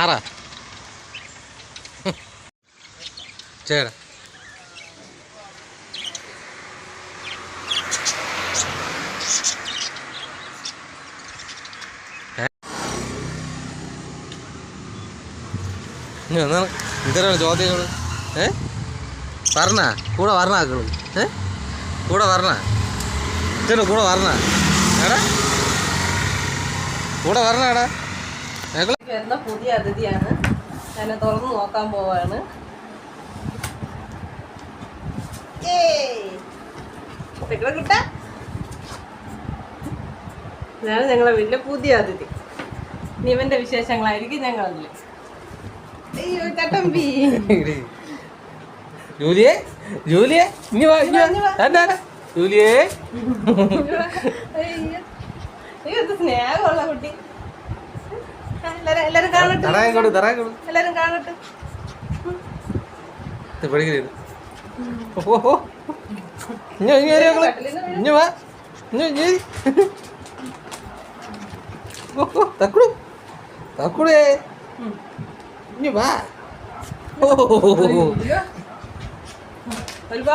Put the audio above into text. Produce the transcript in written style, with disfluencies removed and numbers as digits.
ആറാ ചേടാ ഇതരാണ് ചോദ്യങ്ങൾ പറഞ്ഞ കൂടെ വരണാക്കളും കൂടെ വരണ ഇതന്നെ കൂടെ വരണ എടാ കൂടെ വരണടാ വരുന്ന പുതിയ അതിഥിയാണ്. ഞാൻ തുറന്ന് നോക്കാൻ പോവാണ്. ഇതാണ് ഞങ്ങളെ വീട്ടിലെ പുതിയ അതിഥി. ഇവന്റെ വിശേഷങ്ങളായിരിക്കും ഞങ്ങളതിൽ. അയ്യോ ചട്ടമ്പി ജൂലിയേ ജൂലിയേ ഇനി വാ ജൂലിയേ. അയ്യോ സ്നേഹമുള്ള കുട്ടി. എല്ലാരും കാണട്ടെ, എല്ലാരും കാണട്ടെ. ഒരുപാട്